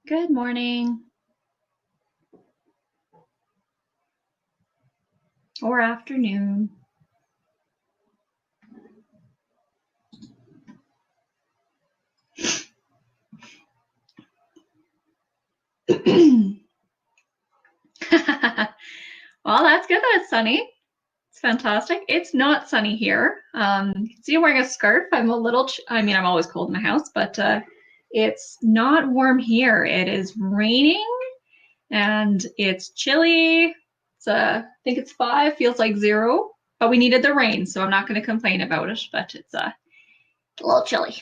Good morning. Or afternoon. Well, that's good that it's sunny. It's fantastic. It's not sunny here. See, I'm wearing a scarf. I'm a little, I'm always cold in my house, but it's not warm here. It is raining and it's chilly. I think it's 5, feels like 0, but we needed the rain, so I'm not going to complain about it, but it's a little chilly.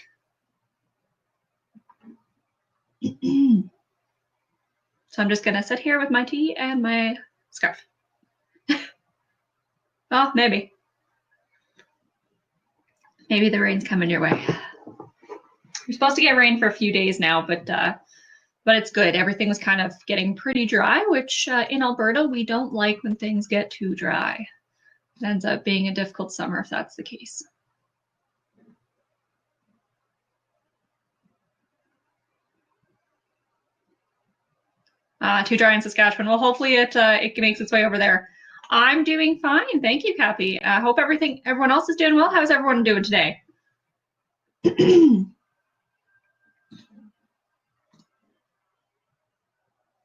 So I'm just going to sit here with my tea and my scarf. Well, maybe. Maybe the rain's coming your way. We're supposed to get rain for a few days now, but it's good. Everything was kind of getting pretty dry, which in Alberta, we don't like when things get too dry. It ends up being a difficult summer if that's the case. Too dry in Saskatchewan. Well, hopefully it makes its way over there. I'm doing fine. Thank you, Cappy. I hope everyone else is doing well. How's everyone doing today?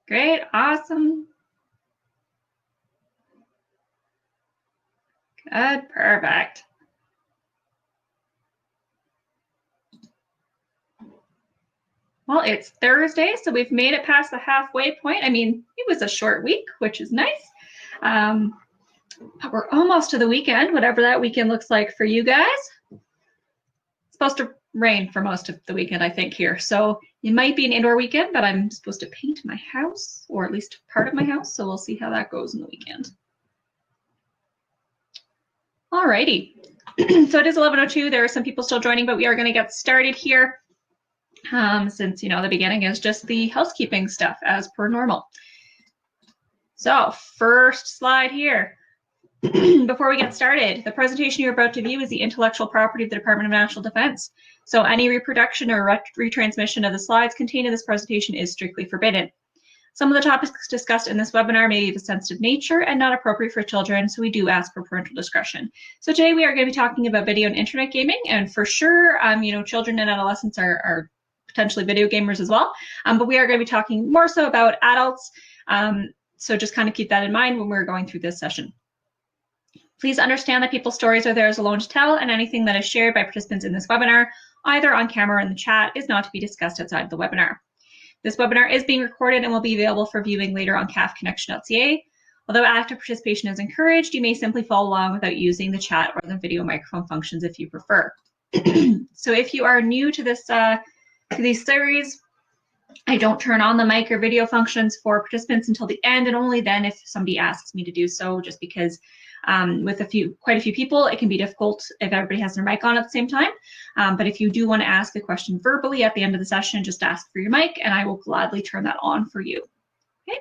Great. Awesome. Good. Perfect. Well, it's Thursday, so we've made it past the halfway point. I mean, it was a short week, which is nice. But we're almost to the weekend, whatever that weekend looks like for you guys. It's supposed to rain for most of the weekend, I think, here. So it might be an indoor weekend, but I'm supposed to paint my house, or at least part of my house. So we'll see how that goes in the weekend. Alrighty. So it is 11:02. There are some people still joining, but we are going to get started here. Since, the beginning is just the housekeeping stuff as per normal. So first slide here. Before we get started, the presentation you're about to view is the intellectual property of the Department of National Defense. So any reproduction or retransmission of the slides contained in this presentation is strictly forbidden. Some of the topics discussed in this webinar may be of a sensitive nature and not appropriate for children, so we do ask for parental discretion. So today we are going to be talking about video and internet gaming, and for sure, children and adolescents are potentially video gamers as well, but we are going to be talking more so about adults, so just kind of keep that in mind when we're going through this session. Please understand that people's stories are theirs alone to tell, and anything that is shared by participants in this webinar, either on camera or in the chat, is not to be discussed outside the webinar. This webinar is being recorded and will be available for viewing later on cafconnection.ca. Although active participation is encouraged, you may simply follow along without using the chat or the video microphone functions if you prefer. So if you are new to this to these series, I don't turn on the mic or video functions for participants until the end, and only then if somebody asks me to do so, just because with quite a few people, it can be difficult if everybody has their mic on at the same time. But if you do want to ask a question verbally at the end of the session, just ask for your mic and I will gladly turn that on for you. Okay.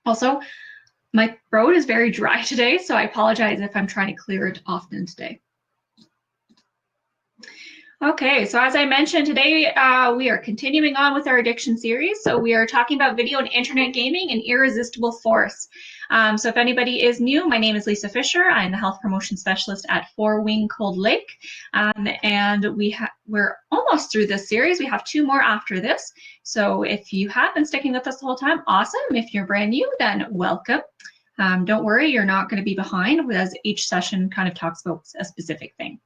Also, my throat is very dry today, so I apologize if I'm trying to clear it often today. Okay, so as I mentioned today, we are continuing on with our addiction series. So we are talking about video and internet gaming and irresistible force. So if anybody is new, my name is Lisa Fisher. I'm the health promotion specialist at 4 Wing Cold Lake. And we're almost through this series. We have 2 more after this. So if you have been sticking with us the whole time, awesome. If you're brand new, then welcome. Don't worry, you're not going to be behind, as each session kind of talks about a specific thing.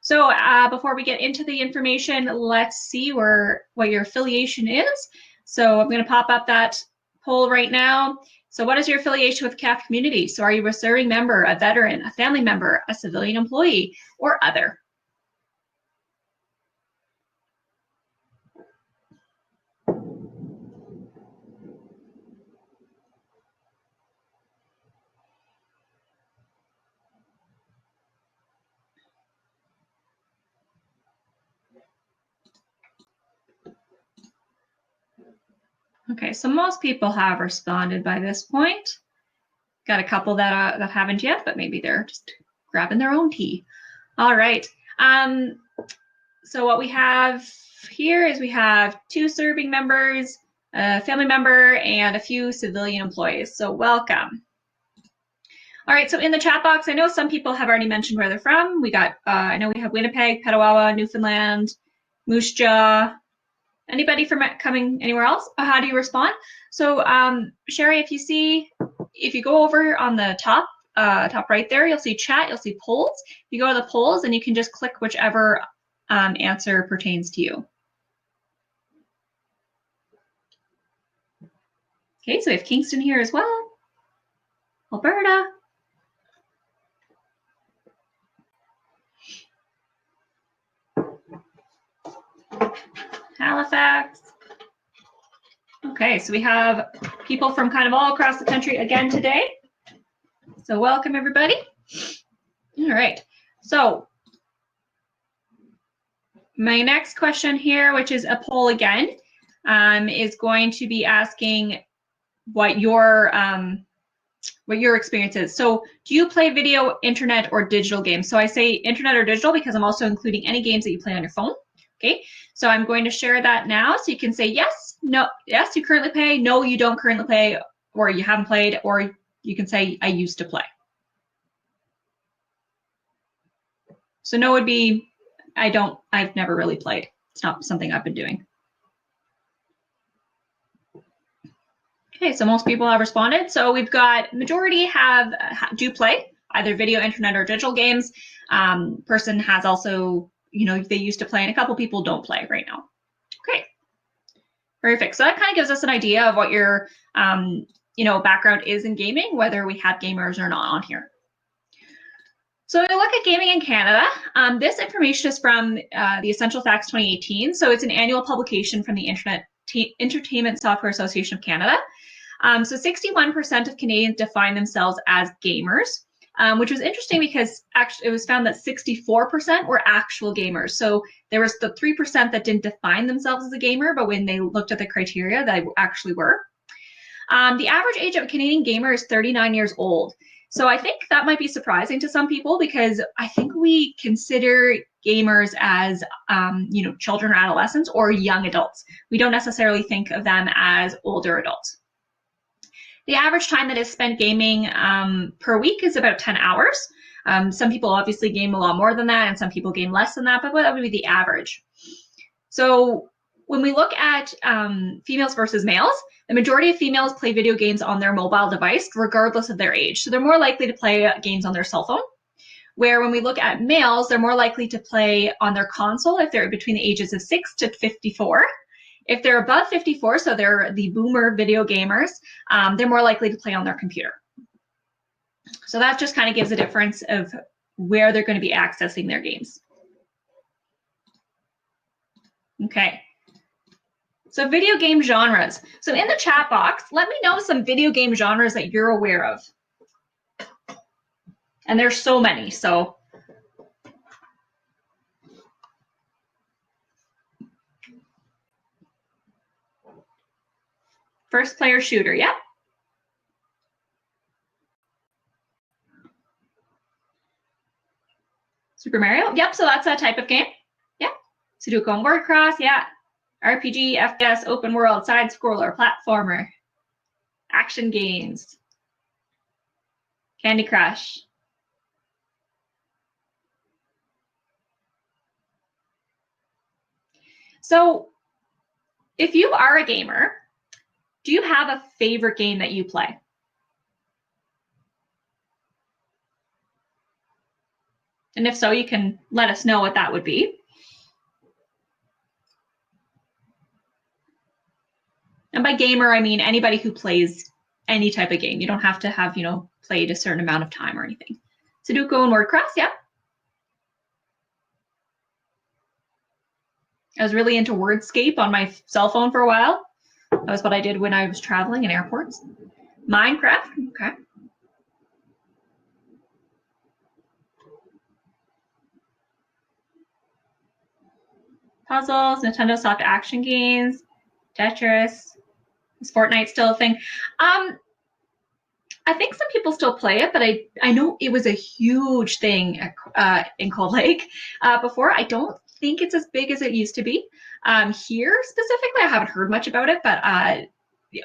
So before we get into the information, let's see what your affiliation is. So I'm going to pop up that poll right now. So what is your affiliation with the CAF community? So are you a serving member, a veteran, a family member, a civilian employee, or other? Okay, so most people have responded by this point. Got a couple that haven't yet, but maybe they're just grabbing their own tea. All right. So what we have here is we have 2 serving members, a family member, and a few civilian employees. So welcome. All right, so in the chat box, I know some people have already mentioned where they're from. We got, I know we have Winnipeg, Petawawa, Newfoundland, Moose Jaw. Anybody from coming anywhere else? How do you respond? So Sherry, if you go over on the top right there, you'll see chat, you'll see polls. You go to the polls and you can just click whichever answer pertains to you. Okay, so we have Kingston here as well. Alberta. Halifax. Okay, so we have people from kind of all across the country again today. So welcome everybody. All right, so my next question here, which is a poll again, is going to be asking what your experience is. So do you play video, internet, or digital games? So I say internet or digital because I'm also including any games that you play on your phone. Okay, so I'm going to share that now. So you can say yes, no, yes, you currently play, no, you don't currently play, or you haven't played, or you can say I used to play. So no would be, I've never really played. It's not something I've been doing. Okay, so most people have responded. So we've got majority do play either video, internet, or digital games. Person has also, they used to play, and a couple people don't play right now. Okay, perfect. So that kind of gives us an idea of what your, background is in gaming, whether we have gamers or not on here. So when we look at gaming in Canada, this information is from the Essential Facts 2018. So it's an annual publication from the Entertainment Software Association of Canada. So 61% of Canadians define themselves as gamers, which was interesting because actually it was found that 64% were actual gamers. So there was the 3% that didn't define themselves as a gamer, but when they looked at the criteria, they actually were. The average age of a Canadian gamer is 39 years old. So I think that might be surprising to some people because I think we consider gamers as, children or adolescents or young adults. We don't necessarily think of them as older adults. The average time that is spent gaming per week is about 10 hours. Some people obviously game a lot more than that, and some people game less than that, but that would be the average. So when we look at females versus males, the majority of females play video games on their mobile device, regardless of their age. So they're more likely to play games on their cell phone. Where when we look at males, they're more likely to play on their console if they're between the ages of 6 to 54. If they're above 54, so they're the boomer video gamers, they're more likely to play on their computer. So that just kind of gives a difference of where they're going to be accessing their games. Okay. So video game genres. So in the chat box, let me know some video game genres that you're aware of. And there's so many, so. First player shooter, yep. Super Mario, yep, so that's that type of game. Yep. Sudoku and word cross, yeah. RPG, FPS, open world, side scroller, platformer, action games, Candy Crush. So if you are a gamer, do you have a favorite game that you play? And if so, you can let us know what that would be. And by gamer, I mean anybody who plays any type of game. You don't have to have, played a certain amount of time or anything. Sudoku and word cross, yep. I was really into Wordscape on my cell phone for a while. That was what I did when I was traveling in airports. Minecraft, okay. Puzzles, Nintendo Soft action games, Tetris. Is Fortnite still a thing? I think some people still play it, but I know it was a huge thing in Cold Lake before. I don't think it's as big as it used to be. Here specifically, I haven't heard much about it, but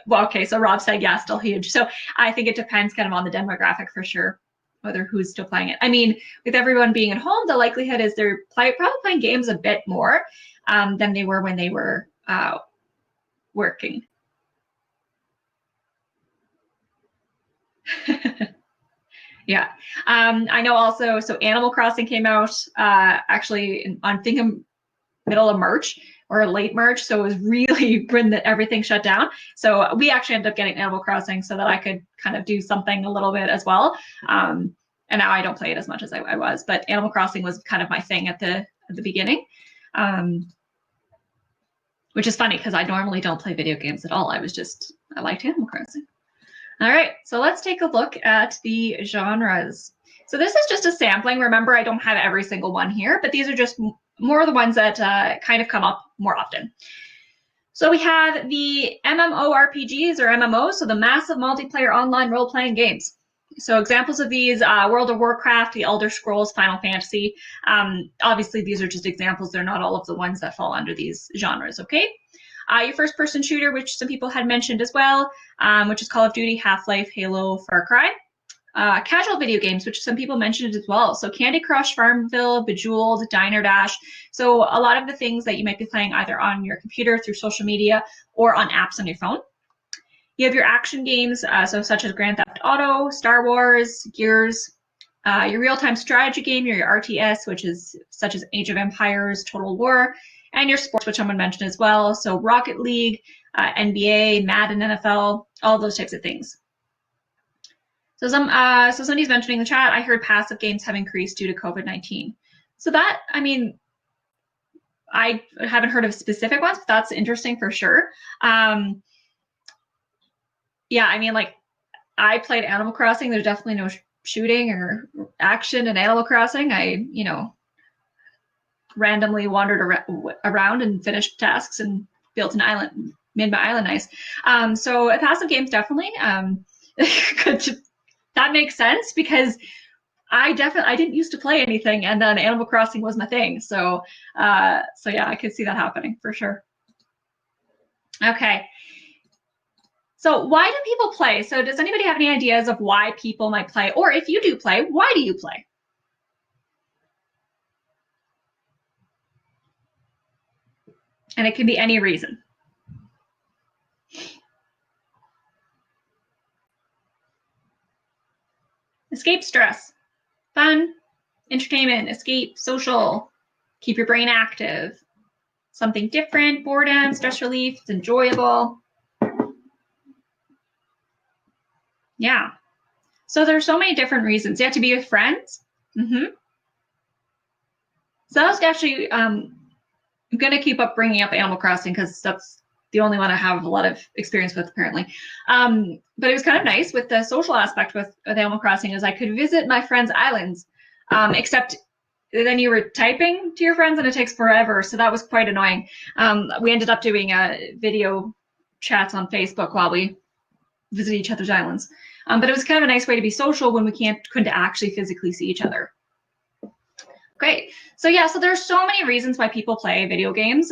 well, okay, so Rob said, yeah, still huge. So I think it depends kind of on the demographic for sure, whether who's still playing it. I mean, with everyone being at home, the likelihood is they're probably playing games a bit more than they were when they were working. Yeah. I know also, so Animal Crossing came out actually on, think, middle of March or late March. So it was really when everything shut down. So we actually ended up getting Animal Crossing so that I could kind of do something a little bit as well. And now I don't play it as much as I was, but Animal Crossing was kind of my thing at the beginning. Which is funny because I normally don't play video games at all. I liked Animal Crossing. All right, so let's take a look at the genres. So this is just a sampling. Remember, I don't have every single one here, but these are just more of the ones that kind of come up more often. So we have the MMORPGs or MMOs, so the massive multiplayer online role-playing games. So examples of these, World of Warcraft, the Elder Scrolls, Final Fantasy. Obviously, these are just examples. They're not all of the ones that fall under these genres, okay? Your first-person shooter, which some people had mentioned as well, which is Call of Duty, Half-Life, Halo, Far Cry. Casual video games, which some people mentioned as well. So Candy Crush, Farmville, Bejeweled, Diner Dash. So a lot of the things that you might be playing either on your computer through social media or on apps on your phone. You have your action games, so such as Grand Theft Auto, Star Wars, Gears. Your real-time strategy game, your RTS, which is such as Age of Empires, Total War, and your sports, which someone mentioned as well. So Rocket League, NBA, Madden, NFL, all those types of things. So somebody's mentioning in the chat, I heard passive games have increased due to COVID-19. So that, I mean, I haven't heard of specific ones, but that's interesting for sure. Yeah, I mean, like, I played Animal Crossing. There's definitely no shooting or action in Animal Crossing. I, randomly wandered around and finished tasks and built an island, made my island nice. So passive games definitely that makes sense because I didn't used to play anything, and then Animal Crossing was my thing. So yeah, I could see that happening for sure. Okay. So why do people play? So does anybody have any ideas of why people might play? Or if you do play, why do you play? And it can be any reason. Escape stress, fun, entertainment, escape, social, keep your brain active, something different, boredom, stress relief, it's enjoyable. Yeah. So there's so many different reasons. You have to be with friends. Mm-hmm. So I was actually I'm going to keep up bringing up Animal Crossing because that's the only one I have a lot of experience with apparently. But it was kind of nice with the social aspect with Animal Crossing is I could visit my friends' islands, except then you were typing to your friends and it takes forever. So that was quite annoying. We ended up doing video chats on Facebook while we visit each other's islands. But it was kind of a nice way to be social when we couldn't actually physically see each other. Great. So yeah, so there's so many reasons why people play video games.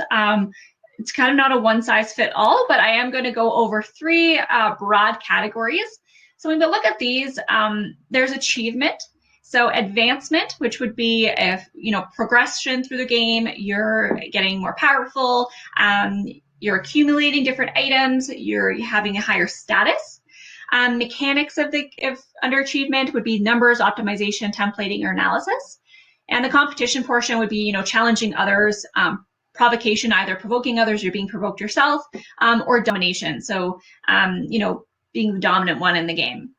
It's kind of not a one size fit all, but I am going to go over three broad categories. So when we look at these, there's achievement. So advancement, which would be if, progression through the game, you're getting more powerful, you're accumulating different items, you're having a higher status. Mechanics of underachievement would be numbers, optimization, templating, or analysis. And the competition portion would be, challenging others, provocation, either provoking others, you're being provoked yourself, or domination. So, being the dominant one in the game.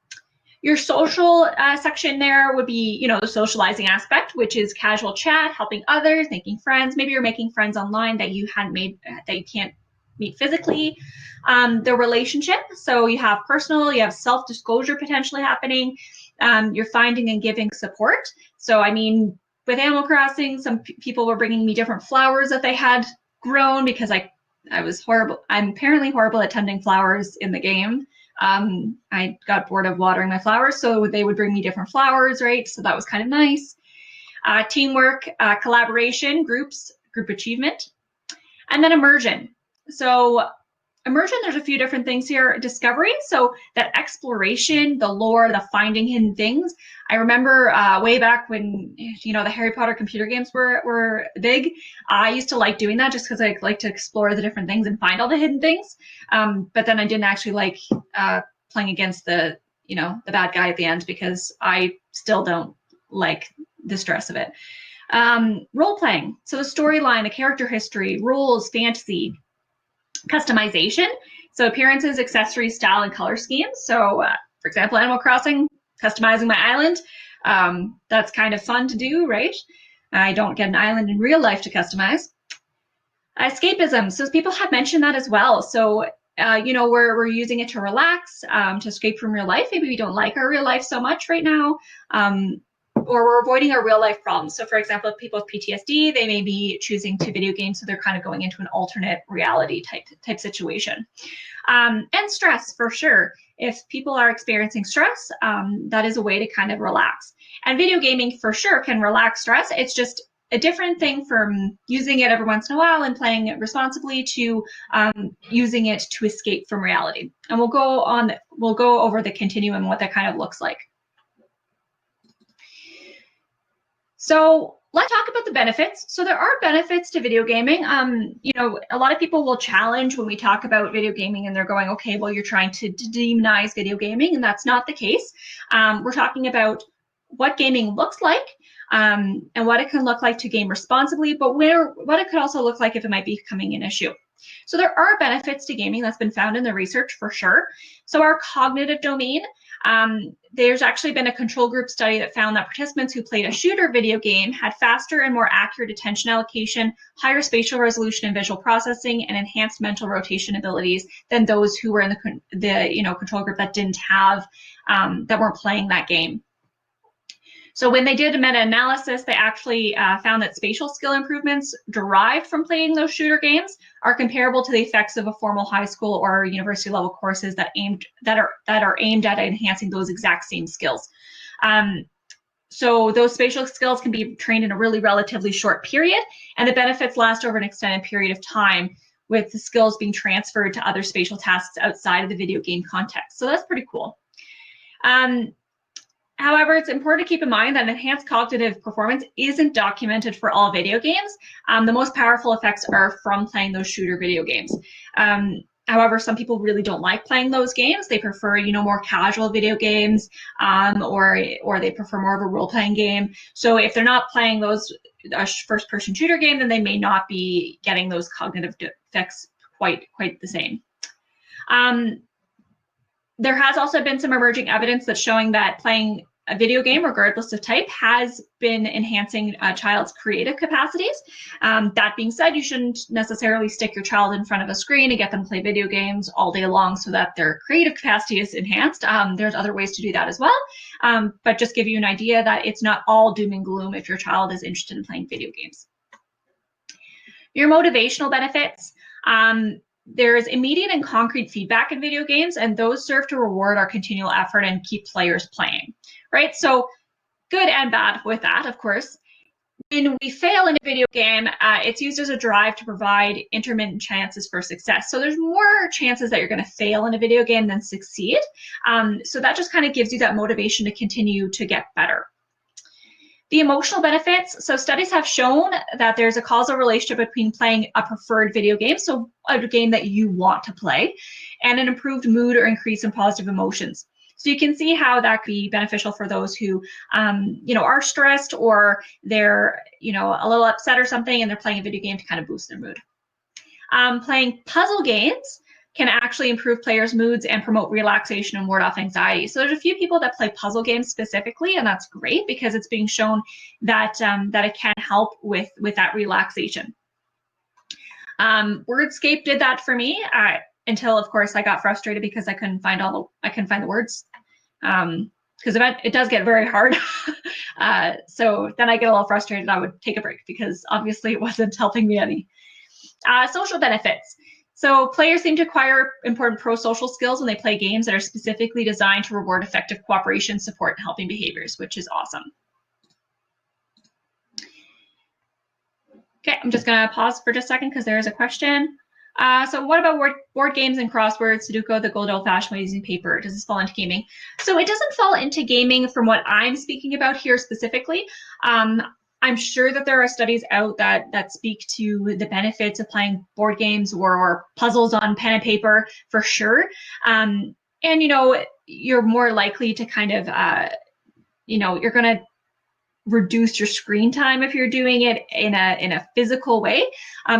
Your social section there would be, the socializing aspect, which is casual chat, helping others, making friends. Maybe you're making friends online that you hadn't made, that you can't meet physically. The relationship, so you have personal, you have self-disclosure potentially happening. You're finding and giving support. So, I mean, with Animal Crossing, some people were bringing me different flowers that they had grown because I was horrible. I'm apparently horrible at tending flowers in the game. I got bored of watering my flowers, so they would bring me different flowers, right? So that was kind of nice. Teamwork, collaboration, group achievement, and then immersion. So immersion, there's a few different things here. Discovery, so that exploration, the lore, the finding hidden things. I remember way back when, you know, the Harry Potter computer games were big. I used to like doing that just because I like to explore the different things and find all the hidden things. But then I didn't actually like playing against the, you know, the bad guy at the end, because I still don't like the stress of it. Role playing, so the storyline, the character history, rules, fantasy. Customization, so appearances, accessories, style, and color schemes. So, for example, Animal Crossing, customizing my island. That's kind of fun to do, right? I don't get an island in real life to customize. Escapism, so people have mentioned that as well. So, you know, we're using it to relax, to escape from real life. Maybe we don't like our real life so much right now. Or we're avoiding our real life problems. So for example, if people with PTSD, they may be choosing to video games, so they're kind of going into an alternate reality type situation. And stress, for sure. If people are experiencing stress, that is a way to kind of relax. And video gaming, for sure, can relax stress. It's just a different thing from using it every once in a while and playing it responsibly to using it to escape from reality. And we'll go over the continuum and what that kind of looks like. So let's talk about the benefits. So there are benefits to video gaming. You know, a lot of people will challenge when we talk about video gaming and they're going, okay, well, you're trying to demonize video gaming, and that's not the case. We're talking about what gaming looks like, and what it can look like to game responsibly, but what it could also look like if it might be becoming an issue. So there are benefits to gaming that's been found in the research, for sure. So our cognitive domain, there's actually been a control group study that found that participants who played a shooter video game had faster and more accurate attention allocation, higher spatial resolution and visual processing, and enhanced mental rotation abilities than those who were in the control group that didn't have, that weren't playing that game. So when they did a meta-analysis, they actually found that spatial skill improvements derived from playing those shooter games are comparable to the effects of a formal high school or university level courses that are aimed at enhancing those exact same skills. So those spatial skills can be trained in a really relatively short period, and the benefits last over an extended period of time, with the skills being transferred to other spatial tasks outside of the video game context. So that's pretty cool. However, it's important to keep in mind that enhanced cognitive performance isn't documented for all video games. The most powerful effects are from playing those shooter video games. However, some people really don't like playing those games. They prefer, you know, more casual video games, or they prefer more of a role-playing game. So if they're not playing those first-person shooter game, then they may not be getting those cognitive effects quite the same. There has also been some emerging evidence that's showing that playing a video game, regardless of type, has been enhancing a child's creative capacities. That being said, you shouldn't necessarily stick your child in front of a screen and get them to play video games all day long so that their creative capacity is enhanced. There's other ways to do that as well, but just give you an idea that it's not all doom and gloom if your child is interested in playing video games. Your motivational benefits. There's immediate and concrete feedback in video games, and those serve to reward our continual effort and keep players playing, right? So good and bad with that, of course. When we fail in a video game, it's used as a drive to provide intermittent chances for success. So there's more chances that you're going to fail in a video game than succeed. So that just kind of gives you that motivation to continue to get better. The emotional benefits, so studies have shown that there's a causal relationship between playing a preferred video game, so a game that you want to play, and an improved mood or increase in positive emotions. So you can see how that could be beneficial for those who, are stressed, or they're, a little upset or something, and they're playing a video game to kind of boost their mood. Playing puzzle games can actually improve players' moods and promote relaxation and ward off anxiety. So there's a few people that play puzzle games specifically, and that's great because it's being shown that that it can help with that relaxation. Wordscape did that for me until, of course, I got frustrated because I couldn't find the words. Because it does get very hard. So then I get a little frustrated. I would take a break because obviously it wasn't helping me any. Social benefits. So players seem to acquire important pro-social skills when they play games that are specifically designed to reward effective cooperation, support, and helping behaviors, which is awesome. Okay, I'm just gonna pause for just a second because there is a question. So what about board games and crosswords, Sudoku, the good old-fashioned way using paper? Does this fall into gaming? So it doesn't fall into gaming from what I'm speaking about here specifically. I'm sure that there are studies out that speak to the benefits of playing board games or puzzles on pen and paper for sure. And you're more likely to kind of you're going to reduce your screen time if you're doing it in a physical way.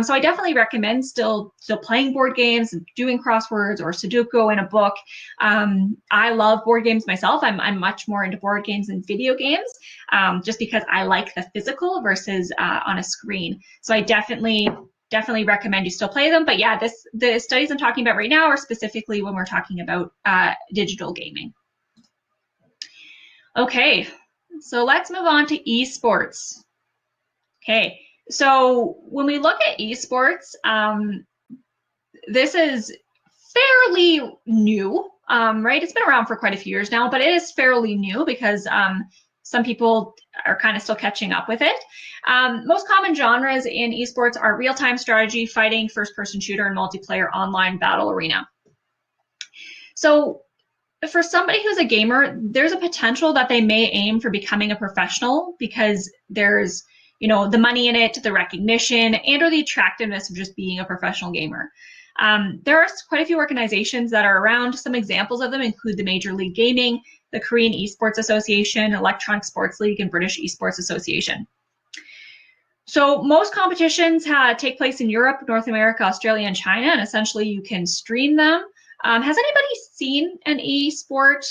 So I definitely recommend still playing board games, doing crosswords or Sudoku in a book. I love board games myself. I'm much more into board games than video games, just because I like the physical versus on a screen. So I definitely recommend you still play them. But yeah, the studies I'm talking about right now are specifically when we're talking about digital gaming. Okay. So let's move on to esports. Okay, so when we look at esports, this is fairly new, right? It's been around for quite a few years now, but it is fairly new because some people are kind of still catching up with it. Most common genres in esports are real-time strategy, fighting, first-person shooter, and multiplayer online battle arena. So for somebody who's a gamer, there's a potential that they may aim for becoming a professional because there's, the money in it, the recognition, and or the attractiveness of just being a professional gamer. There are quite a few organizations that are around. Some examples of them include the Major League Gaming, the Korean Esports Association, Electronic Sports League, and British Esports Association. So most competitions take place in Europe, North America, Australia, and China, and essentially you can stream them. Has anybody seen an e-sport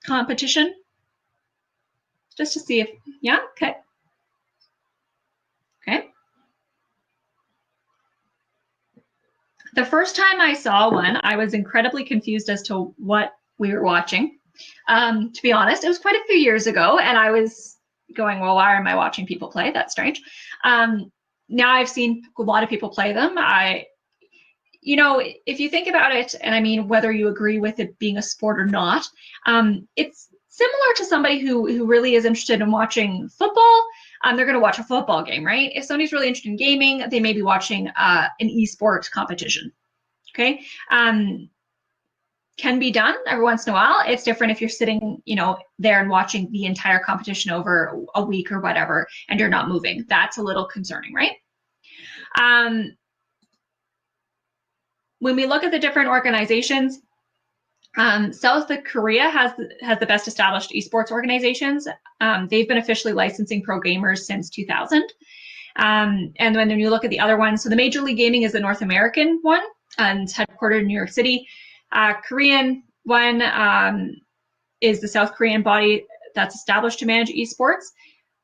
competition? Just to see if, yeah, okay. Okay. The first time I saw one, I was incredibly confused as to what we were watching. To be honest, it was quite a few years ago, and I was going, well, why am I watching people play? That's strange. Now I've seen a lot of people play them. If you think about it, and I mean, whether you agree with it being a sport or not, it's similar to somebody who really is interested in watching football. They're going to watch a football game, right? If somebody's really interested in gaming, they may be watching an esports competition. Okay, can be done every once in a while. It's different if you're sitting, there and watching the entire competition over a week or whatever, and you're not moving. That's a little concerning, right? When we look at the different organizations, South Korea has the best established esports organizations. They've been officially licensing pro gamers since 2000. And when you look at the other ones, so the Major League Gaming is the North American one, and it's headquartered in New York City. Korean one is the South Korean body that's established to manage esports.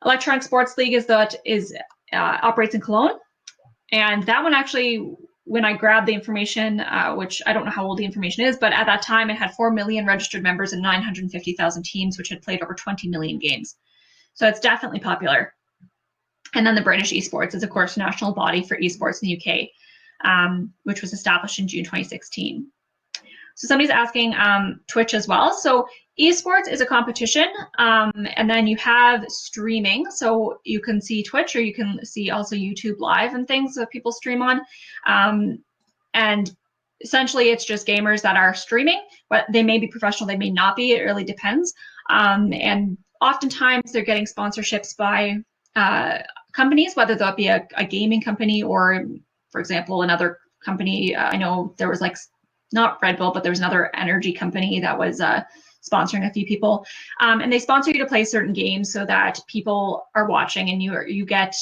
Electronic Sports League operates in Cologne, and that one actually, when I grabbed the information, which I don't know how old the information is, but at that time it had 4 million registered members and 950,000 teams, which had played over 20 million games. So it's definitely popular. And then the British Esports is, of course, a national body for esports in the UK, which was established in June 2016. So somebody's asking Twitch as well. So esports is a competition, and then you have streaming. So you can see Twitch, or you can see also YouTube Live and things that people stream on. And essentially it's just gamers that are streaming, but they may be professional, they may not be, it really depends. And oftentimes they're getting sponsorships by companies, whether that be a gaming company or, for example, another company. I know there was not Red Bull, but there was another energy company that was sponsoring a few people. And they sponsor you to play certain games so that people are watching, and you get,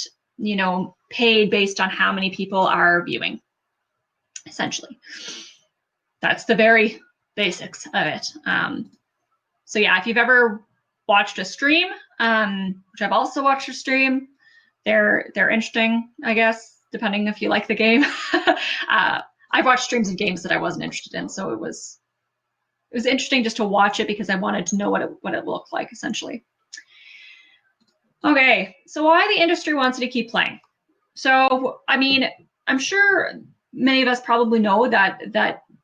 paid based on how many people are viewing, essentially. That's the very basics of it. So yeah, if you've ever watched a stream, which I've also watched a stream, they're interesting, I guess, depending if you like the game. I've watched streams of games that I wasn't interested in, so it was interesting just to watch it because I wanted to know what it looked like, essentially. Okay, so why the industry wants you to keep playing. So, I mean, I'm sure many of us probably know that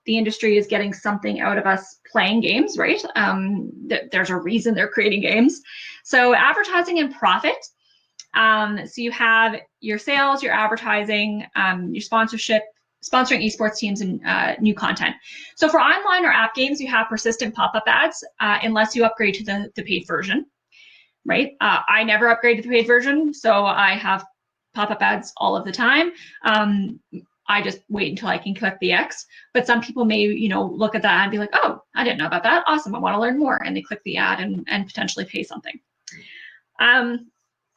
the industry is getting something out of us playing games, right? There's a reason they're creating games. So advertising and profit. So you have your sales, your advertising, your sponsorship, sponsoring esports teams, and new content. So for online or app games, you have persistent pop-up ads unless you upgrade to the paid version, right? I never upgraded to the paid version, so I have pop-up ads all of the time. I just wait until I can click the X. But some people may, look at that and be like, oh, I didn't know about that. Awesome, I want to learn more. And they click the ad and potentially pay something.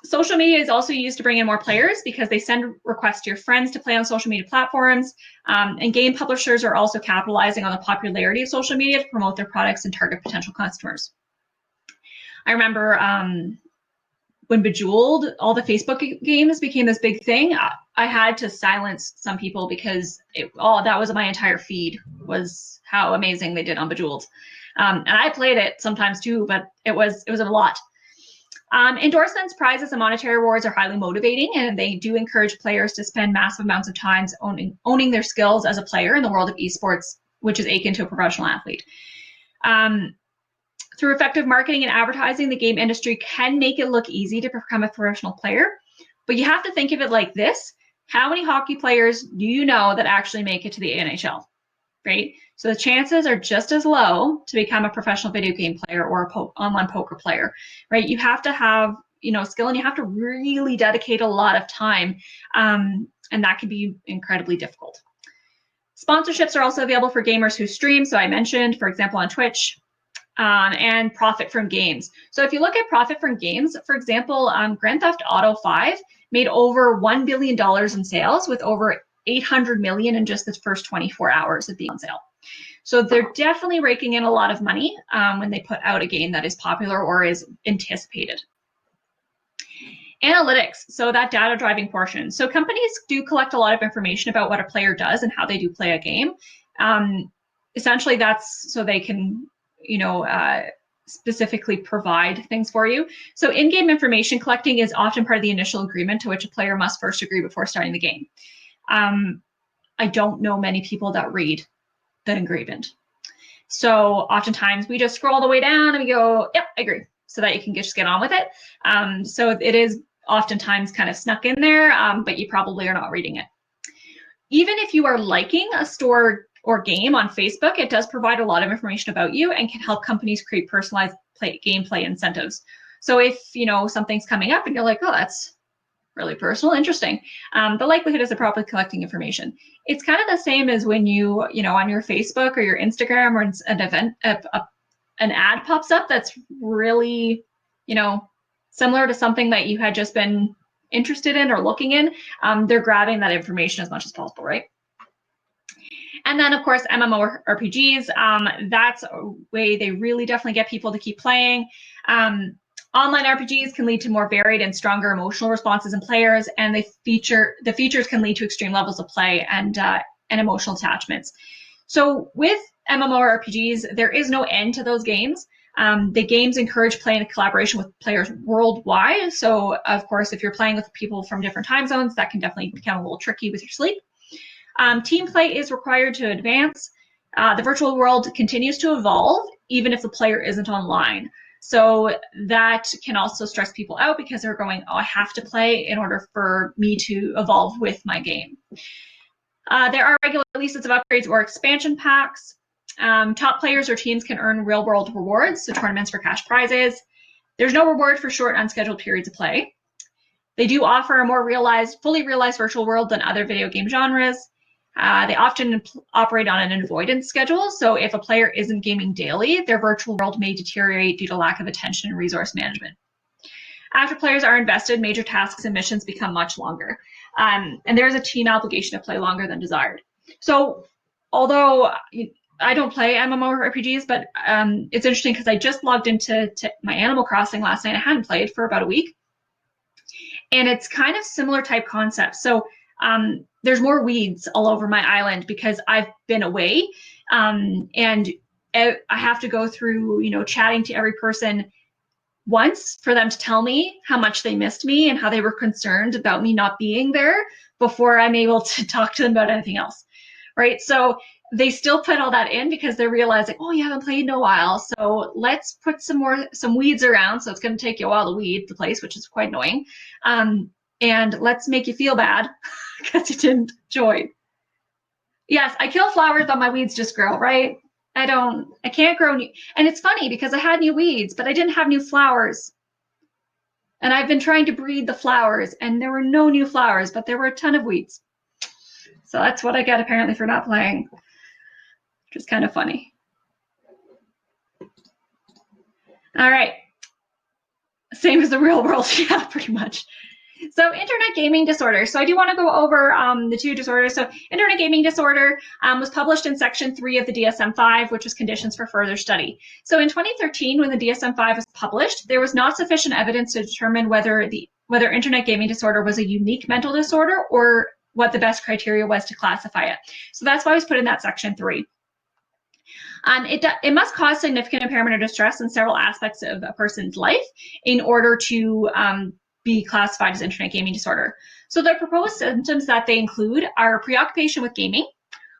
Social media is also used to bring in more players because they send requests to your friends to play on social media platforms. And game publishers are also capitalizing on the popularity of social media to promote their products and target potential customers. I remember when Bejeweled, all the Facebook games became this big thing. I had to silence some people because that was my entire feed, was how amazing they did on Bejeweled. And I played it sometimes too, but it was a lot. Endorsements, prizes, and monetary rewards are highly motivating, and they do encourage players to spend massive amounts of time owning their skills as a player in the world of esports, which is akin to a professional athlete. Through effective marketing and advertising, the game industry can make it look easy to become a professional player, but you have to think of it like this. How many hockey players do you know that actually make it to the NHL, right? So the chances are just as low to become a professional video game player or online poker player, right? You have to have, skill, and you have to really dedicate a lot of time, and that can be incredibly difficult. Sponsorships are also available for gamers who stream. So I mentioned, for example, on Twitch, and profit from games. So if you look at profit from games, for example, Grand Theft Auto 5 made over $1 billion in sales with over 800 million in just the first 24 hours of being on sale. So they're definitely raking in a lot of money when they put out a game that is popular or is anticipated. Analytics, so that data driving portion. So companies do collect a lot of information about what a player does and how they do play a game. Essentially, that's so they can, specifically provide things for you. So in-game information collecting is often part of the initial agreement to which a player must first agree before starting the game. I don't know many people that read the agreement. So oftentimes we just scroll all the way down and we go, yep, I agree, so that you can just get on with it. So it is oftentimes kind of snuck in there, but you probably are not reading it. Even if you are liking a store or game on Facebook, it does provide a lot of information about you and can help companies create personalized gameplay incentives. So if something's coming up and you're like, oh, that's really personal, interesting, the likelihood is they're probably collecting information. It's kind of the same as when you on your Facebook or your Instagram or an event, an ad pops up that's really, similar to something that you had just been interested in or looking in. They're grabbing that information as much as possible, right? And then, of course, MMORPGs, that's a way they really definitely get people to keep playing. Online RPGs can lead to more varied and stronger emotional responses in players, and the features can lead to extreme levels of play and emotional attachments. So with MMORPGs, there is no end to those games. The games encourage play in collaboration with players worldwide. So, of course, if you're playing with people from different time zones, that can definitely become a little tricky with your sleep. Team play is required to advance. The virtual world continues to evolve, even if the player isn't online. So that can also stress people out because they're going, oh, I have to play in order for me to evolve with my game. There are regular releases of upgrades or expansion packs. Top players or teams can earn real-world rewards, so tournaments for cash prizes. There's no reward for short, unscheduled periods of play. They do offer a more fully realized virtual world than other video game genres. They often operate on an avoidance schedule, so if a player isn't gaming daily, their virtual world may deteriorate due to lack of attention and resource management. After players are invested, major tasks and missions become much longer, and there is a team obligation to play longer than desired. So although I don't play MMORPGs, but it's interesting because I just logged into my Animal Crossing last night. I hadn't played for about a week, and it's kind of similar type concepts. So there's more weeds all over my island because I've been away, and I have to go through, chatting to every person once for them to tell me how much they missed me and how they were concerned about me not being there before I'm able to talk to them about anything else, right? So they still put all that in because they're realizing, oh, you haven't played in a while, so let's put some weeds around. So it's going to take you a while to weed the place, which is quite annoying. And let's make you feel bad because you didn't join. Yes, I kill flowers, but my weeds just grow, right? I can't grow new. And it's funny because I had new weeds, but I didn't have new flowers. And I've been trying to breed the flowers, and there were no new flowers, but there were a ton of weeds. So that's what I get apparently for not playing, which is kind of funny. All right. Same as the real world, yeah, pretty much. So internet gaming disorder. So I do want to go over the two disorders. So internet gaming disorder was published in section 3 of the DSM-5, which was conditions for further study. So in 2013, when the DSM-5 was published, there was not sufficient evidence to determine whether internet gaming disorder was a unique mental disorder or what the best criteria was to classify it. So that's why I was put in that section 3. It must cause significant impairment or distress in several aspects of a person's life in order to be classified as internet gaming disorder. So the proposed symptoms that they include are preoccupation with gaming,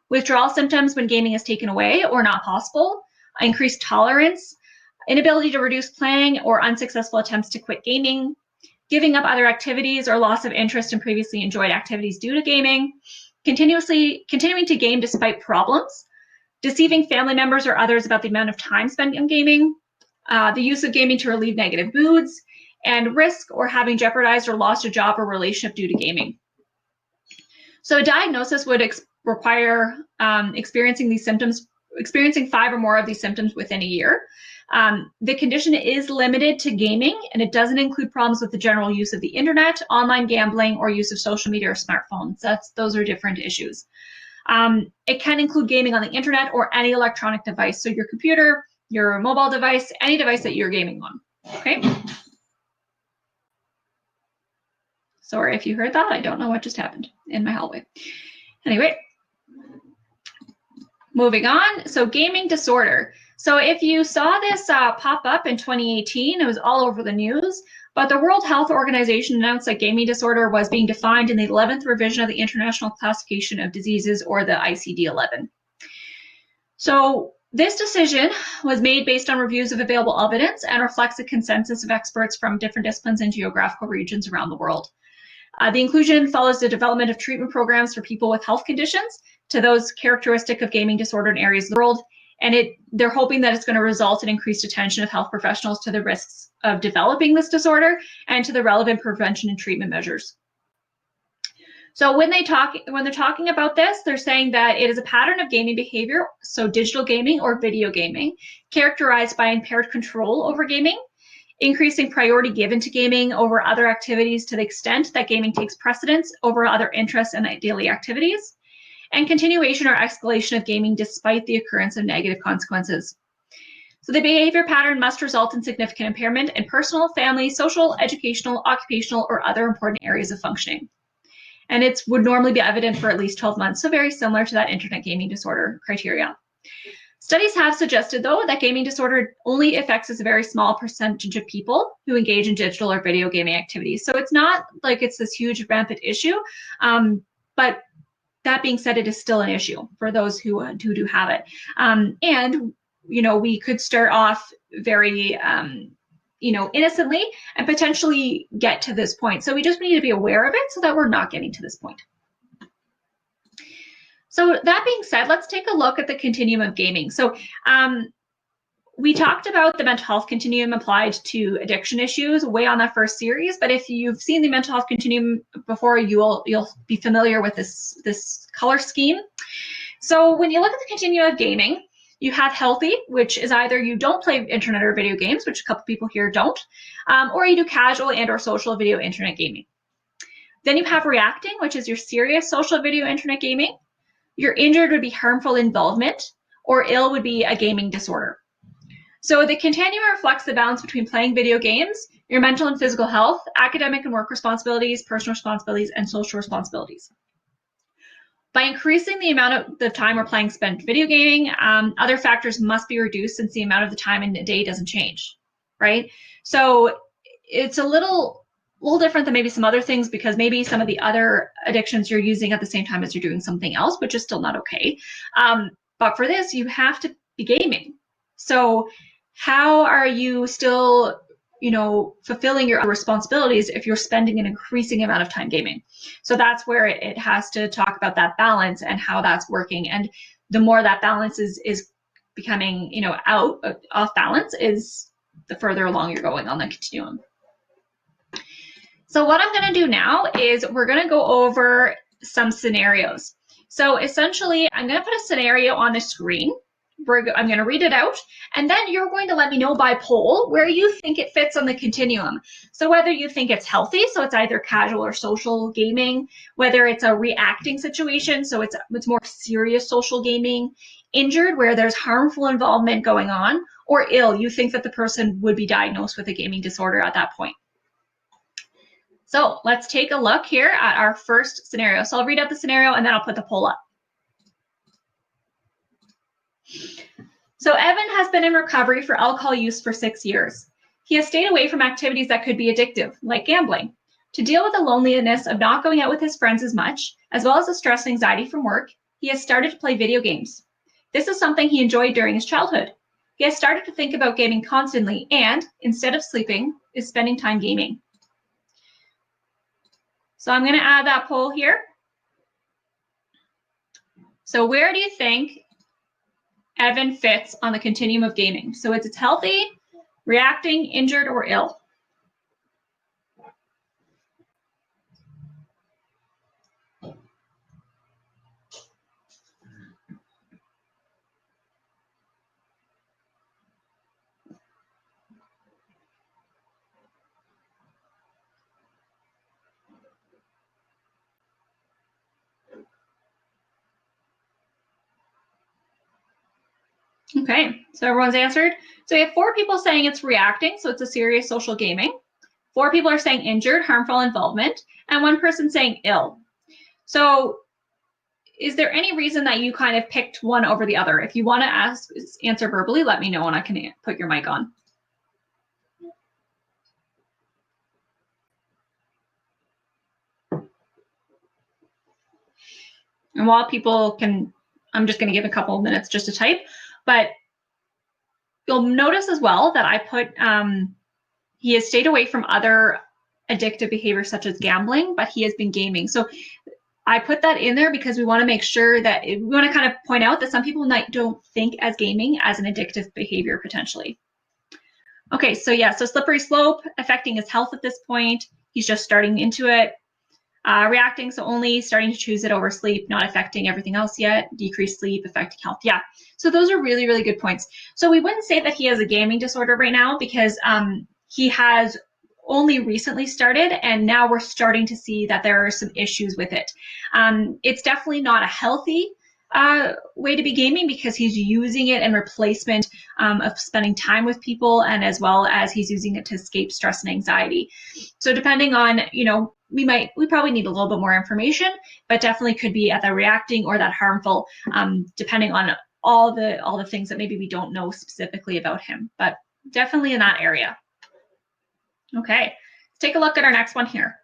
withdrawal symptoms when gaming is taken away or not possible, increased tolerance, inability to reduce playing or unsuccessful attempts to quit gaming, giving up other activities or loss of interest in previously enjoyed activities due to gaming, continuing to game despite problems, deceiving family members or others about the amount of time spent in gaming, the use of gaming to relieve negative moods, and risk or having jeopardized or lost a job or relationship due to gaming. So a diagnosis would require experiencing 5 or more of these symptoms within a year. The condition is limited to gaming, and it doesn't include problems with the general use of the internet, online gambling, or use of social media or smartphones. Those are different issues. It can include gaming on the internet or any electronic device, so your computer, your mobile device, any device that you're gaming on, okay? Sorry if you heard that. I don't know what just happened in my hallway. Anyway, moving on. So gaming disorder. So if you saw this pop up in 2018, it was all over the news, but the World Health Organization announced that gaming disorder was being defined in the 11th revision of the International Classification of Diseases, or the ICD-11. So this decision was made based on reviews of available evidence and reflects a consensus of experts from different disciplines and geographical regions around the world. The inclusion follows the development of treatment programs for people with health conditions to those characteristic of gaming disorder in areas of the world. And they're hoping that it's going to result in increased attention of health professionals to the risks of developing this disorder and to the relevant prevention and treatment measures. So when they're talking about this, they're saying that it is a pattern of gaming behavior, so digital gaming or video gaming, characterized by impaired control over gaming, increasing priority given to gaming over other activities to the extent that gaming takes precedence over other interests and daily activities, and continuation or escalation of gaming despite the occurrence of negative consequences. So the behavior pattern must result in significant impairment in personal, family, social, educational, occupational, or other important areas of functioning. And it would normally be evident for at least 12 months, so very similar to that internet gaming disorder criteria. Studies have suggested, though, that gaming disorder only affects a very small percentage of people who engage in digital or video gaming activities. So it's not like it's this huge rampant issue, but that being said, it is still an issue for those who do have it. And, you know, we could start off very, innocently and potentially get to this point. So we just need to be aware of it so that we're not getting to this point. So that being said, let's take a look at the continuum of gaming. So we talked about the mental health continuum applied to addiction issues way on that first series, but if you've seen the mental health continuum before, you'll be familiar with this color scheme. So when you look at the continuum of gaming, you have healthy, which is either you don't play internet or video games, which a couple people here don't, or you do casual and or social video internet gaming. Then you have reacting, which is your serious social video internet gaming. Your injured would be harmful involvement, or ill would be a gaming disorder. So the continuum reflects the balance between playing video games, your mental and physical health, academic and work responsibilities, personal responsibilities, and social responsibilities. By increasing the amount of the time we're playing spent video gaming, other factors must be reduced since the amount of the time in a day doesn't change. right? So it's a little different than maybe some other things, because maybe some of the other addictions you're using at the same time as you're doing something else, which is still not okay. But for this, you have to be gaming. So how are you still, fulfilling your responsibilities if you're spending an increasing amount of time gaming? So that's where it has to talk about that balance and how that's working. And the more that balance is becoming, off balance, is the further along you're going on the continuum. So what I'm going to do now is we're going to go over some scenarios. So essentially, I'm going to put a scenario on the screen. I'm going to read it out, and then you're going to let me know by poll where you think it fits on the continuum. So whether you think it's healthy, so it's either casual or social gaming, whether it's a reacting situation, so it's more serious social gaming, injured, where there's harmful involvement going on, or ill, you think that the person would be diagnosed with a gaming disorder at that point. So let's take a look here at our first scenario. So I'll read out the scenario and then I'll put the poll up. So Evan has been in recovery for alcohol use for 6 years. He has stayed away from activities that could be addictive, like gambling. To deal with the loneliness of not going out with his friends as much, as well as the stress and anxiety from work, he has started to play video games. This is something he enjoyed during his childhood. He has started to think about gaming constantly and, instead of sleeping, is spending time gaming. So I'm going to add that poll here. So where do you think Evan fits on the continuum of gaming? So it's healthy, reacting, injured, or ill? Okay, so everyone's answered. So we have 4 people saying it's reacting, so it's a serious social gaming. 4 people are saying injured, harmful involvement, and 1 person saying ill. So is there any reason that you kind of picked one over the other? If you want to answer verbally, let me know and I can put your mic on. And while people can, I'm just going to give a couple of minutes just to type, but you'll notice as well that I put, he has stayed away from other addictive behaviors such as gambling, but he has been gaming. So I put that in there because we want to make sure that we want to kind of point out that some people don't think as gaming as an addictive behavior potentially. Okay, so yeah, so slippery slope affecting his health at this point. He's just starting into it. Reacting, so only starting to choose it over sleep, not affecting everything else yet. Decreased sleep, affecting health. Yeah, so those are really, really good points. So we wouldn't say that he has a gaming disorder right now because he has only recently started, and now we're starting to see that there are some issues with it. It's definitely not a healthy way to be gaming because he's using it in replacement of spending time with people, and as well as he's using it to escape stress and anxiety. So depending on, we probably need a little bit more information, but definitely could be at the reacting or that harmful, depending on all the things that maybe we don't know specifically about him, but definitely in that area. Okay, let's take a look at our next one here.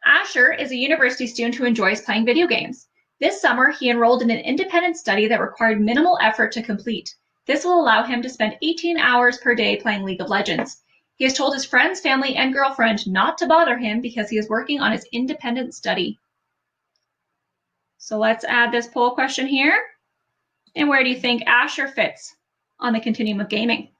Asher is a university student who enjoys playing video games. This summer, he enrolled in an independent study that required minimal effort to complete. This will allow him to spend 18 hours per day playing League of Legends. He has told his friends, family, and girlfriend not to bother him because he is working on his independent study. So let's add this poll question here. And where do you think Asher fits on the continuum of gaming?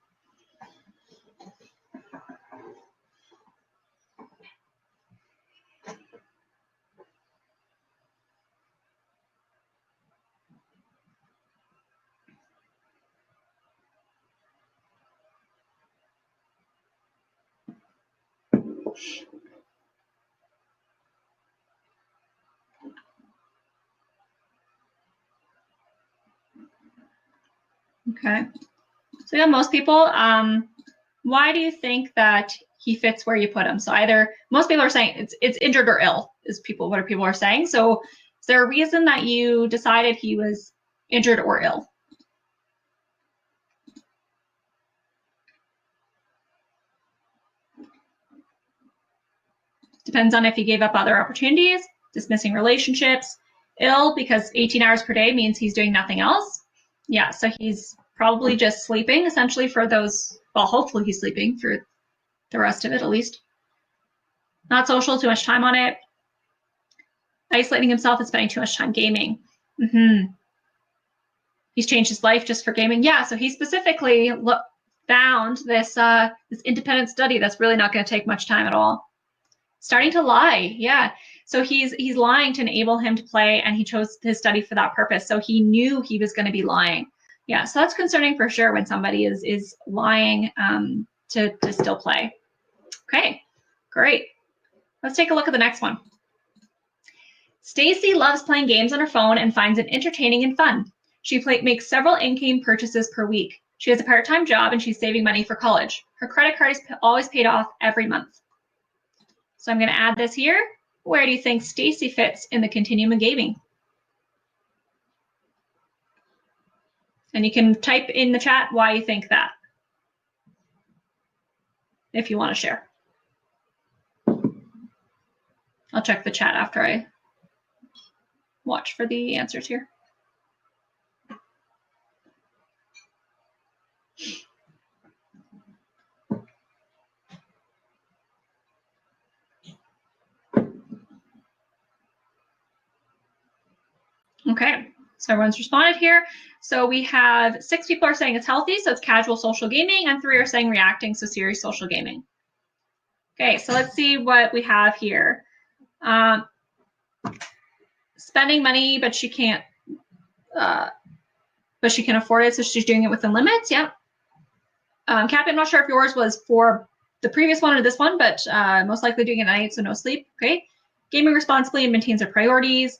Okay, so yeah, most people, why do you think that he fits where you put him? So either, most people are saying it's injured or ill, what people are saying. So is there a reason that you decided he was injured or ill? Depends on if he gave up other opportunities, dismissing relationships, ill because 18 hours per day means he's doing nothing else. Yeah, so he's probably just sleeping essentially for those, well, hopefully he's sleeping for the rest of it at least. Not social, too much time on it. Isolating himself and spending too much time gaming. He's changed his life just for gaming. Yeah, so he specifically found this this independent study that's really not going to take much time at all. Starting to lie, yeah. So he's lying to enable him to play, and he chose his study for that purpose. So he knew he was going to be lying. Yeah, so that's concerning for sure when somebody is lying to still play. Okay, great. Let's take a look at the next one. Stacy loves playing games on her phone and finds it entertaining and fun. She makes several in-game purchases per week. She has a part-time job and she's saving money for college. Her credit card is always paid off every month. So I'm going to add this here. Where do you think Stacy fits in the continuum of gaming? And you can type in the chat why you think that, if you want to share. I'll check the chat after I watch for the answers here. Okay, so everyone's responded here. So we have 6 people are saying it's healthy, so it's casual social gaming, and 3 are saying reacting, so serious social gaming. Okay, so let's see what we have here. Spending money, but she can't, but she can afford it, so she's doing it within limits. Yep. Cappy, I'm not sure if yours was for the previous one or this one, but most likely doing it at night, so no sleep. Okay. Gaming responsibly and maintains her priorities.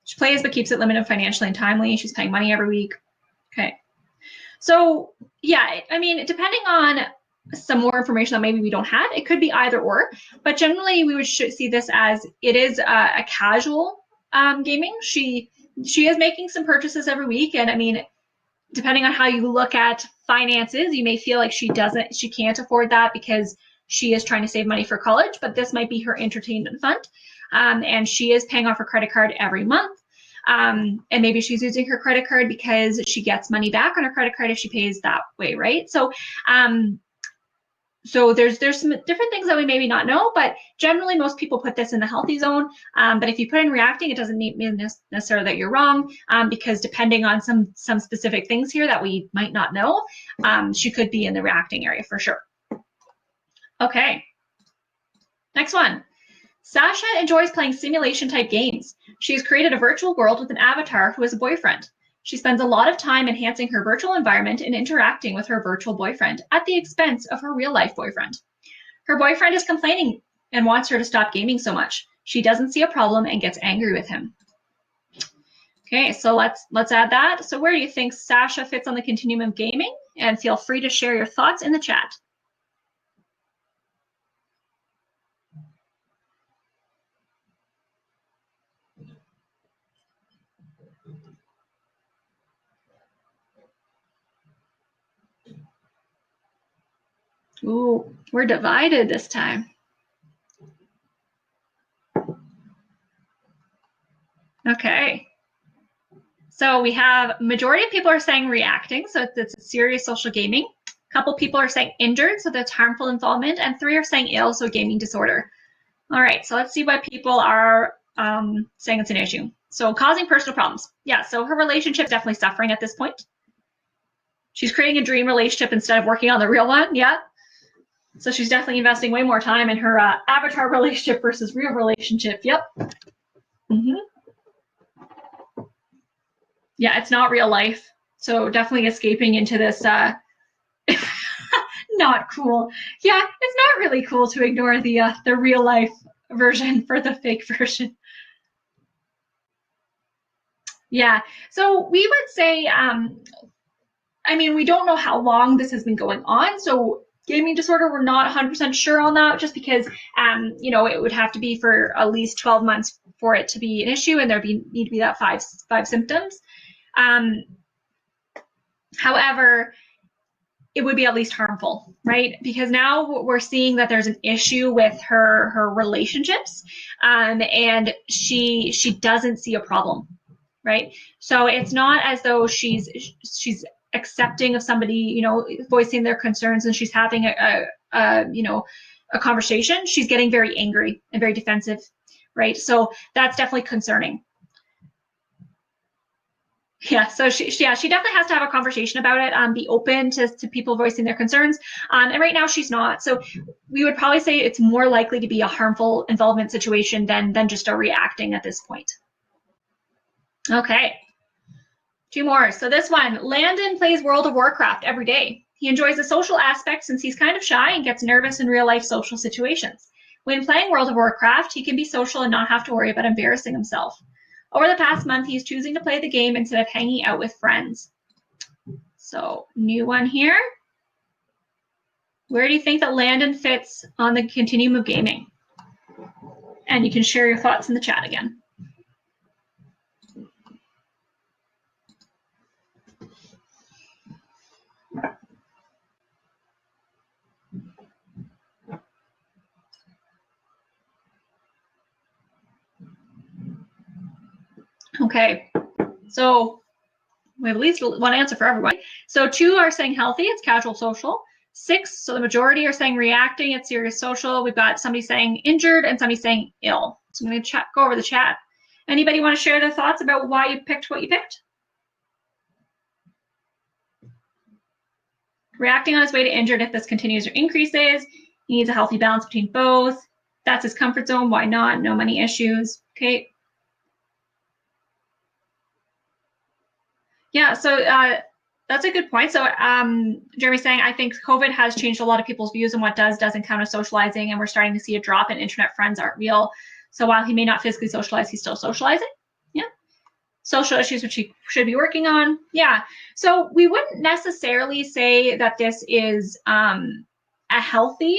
She plays but keeps it limited financially and timely. She's paying money every week. Okay. So yeah, I mean, depending on some more information that maybe we don't have, it could be either or, but generally we would see this as it is a casual gaming. She is making some purchases every week, and I mean, depending on how you look at finances, you may feel like she can't afford that because she is trying to save money for college, but this might be her entertainment fund. And she is paying off her credit card every month. And maybe she's using her credit card because she gets money back on her credit card if she pays that way, right? So so there's some different things that we maybe not know, but generally most people put this in the healthy zone. But if you put in reacting, it doesn't mean necessarily that you're wrong, because depending on some specific things here that we might not know, she could be in the reacting area for sure. Okay, next one. Sasha enjoys playing simulation type games. She has created a virtual world with an avatar who is a boyfriend. She spends a lot of time enhancing her virtual environment and interacting with her virtual boyfriend at the expense of her real life boyfriend. Her boyfriend is complaining and wants her to stop gaming so much. She doesn't see a problem and gets angry with him. Okay, so let's add that. So where do you think Sasha fits on the continuum of gaming? And feel free to share your thoughts in the chat. Ooh, we're divided this time. Okay. So we have majority of people are saying reacting, so it's serious social gaming. A couple people are saying injured, so that's harmful involvement, and 3 are saying ill, so gaming disorder. All right, so let's see what people are saying it's an issue. So causing personal problems. Yeah, so her relationship is definitely suffering at this point. She's creating a dream relationship instead of working on the real one. Yeah. So she's definitely investing way more time in her avatar relationship versus real relationship. Yep. Yeah, it's not real life. So definitely escaping into this not cool. Yeah, it's not really cool to ignore the real life version for the fake version. Yeah, so we would say, I mean, we don't know how long this has been going on. So gaming disorder, we're not 100% sure on that, just because, you know, it would have to be for at least 12 months for it to be an issue, and there'd need to be that five symptoms. However, it would be at least harmful, right? Because now we're seeing that there's an issue with her relationships, and she doesn't see a problem, right? So it's not as though she's accepting of somebody, you know, voicing their concerns, and she's having a conversation. She's getting very angry and very defensive, right? So that's definitely concerning. Yeah, so she definitely has to have a conversation about it, be open to people voicing their concerns. And right now she's not. So we would probably say it's more likely to be a harmful involvement situation than just a reacting at this point. Okay, 2 more. So this one, Landon plays World of Warcraft every day. He enjoys the social aspect since he's kind of shy and gets nervous in real life social situations. When playing World of Warcraft, he can be social and not have to worry about embarrassing himself. Over the past month, he's choosing to play the game instead of hanging out with friends. So, new one here. Where do you think that Landon fits on the continuum of gaming? And you can share your thoughts in the chat again. Okay, so we have at least one answer for everyone. So 2 are saying healthy, it's casual social. 6, so the majority are saying reacting, it's serious social. We've got somebody saying injured and somebody saying ill. So I'm going to go over the chat. Anybody want to share their thoughts about why you picked what you picked? Reacting on his way to injured if this continues or increases. He needs a healthy balance between both. That's his comfort zone. Why not? No money issues. Okay. Yeah, so that's a good point. So Jeremy's saying, I think COVID has changed a lot of people's views on what doesn't count as socializing, and we're starting to see a drop in internet friends aren't real. So while he may not physically socialize, he's still socializing. Yeah. Social issues which he should be working on. Yeah. So we wouldn't necessarily say that this is a healthy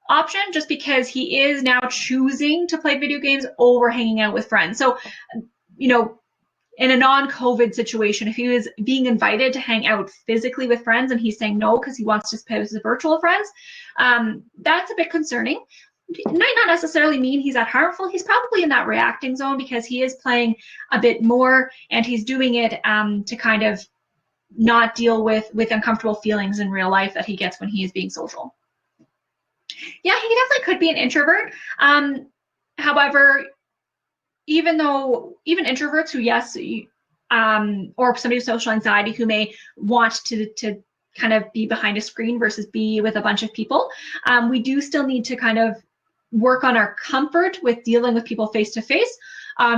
option just because he is now choosing to play video games over hanging out with friends. So, you know, in a non-COVID situation, if he was being invited to hang out physically with friends and he's saying no because he wants to play with his virtual friends, that's a bit concerning. It might not necessarily mean he's that harmful. He's probably in that reacting zone because he is playing a bit more and he's doing it to kind of not deal with uncomfortable feelings in real life that he gets when he is being social. Yeah, he definitely could be an introvert. However, even introverts who, yes, or somebody with social anxiety who may want to kind of be behind a screen versus be with a bunch of people, we do still need to kind of work on our comfort with dealing with people face to face.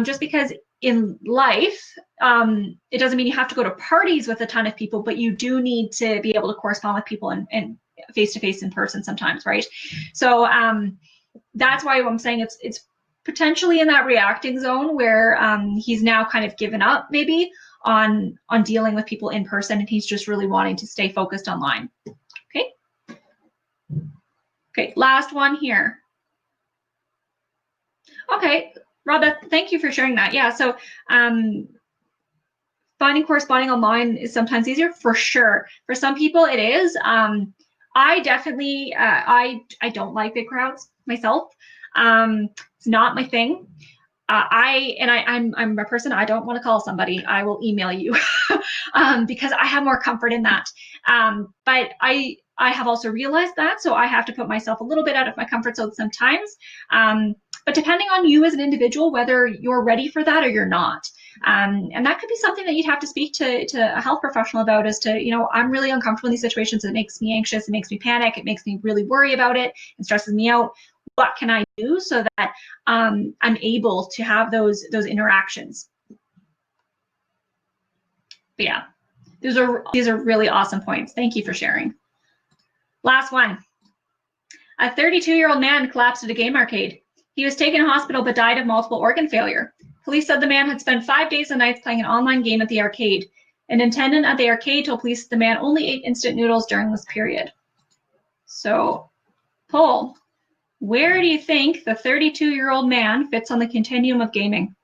Just because in life, it doesn't mean you have to go to parties with a ton of people, but you do need to be able to correspond with people and face to face in person sometimes, right? So that's why I'm saying it's potentially in that reacting zone where he's now kind of given up maybe on dealing with people in person, and he's just really wanting to stay focused online. Okay, last one here. Okay, Rob, thank you for sharing that. Yeah, so finding corresponding online is sometimes easier, for sure. For some people it is. I definitely, I don't like big crowds myself. It's not my thing. I'm a person, I don't want to call somebody. I will email you because I have more comfort in that. But I have also realized that, so I have to put myself a little bit out of my comfort zone sometimes. But depending on you as an individual, whether you're ready for that or you're not. And that could be something that you'd have to speak to a health professional about, as to, you know, I'm really uncomfortable in these situations. It makes me anxious. It makes me panic. It makes me really worry about it. It stresses me out. What can I do so that I'm able to have those interactions? But yeah, these are really awesome points. Thank you for sharing. Last one. A 32-year-old man collapsed at a game arcade. He was taken to hospital but died of multiple organ failure. Police said the man had spent 5 days and nights playing an online game at the arcade. An attendant at the arcade told police the man only ate instant noodles during this period. So, poll. Where do you think the 32-year-old man fits on the continuum of gaming?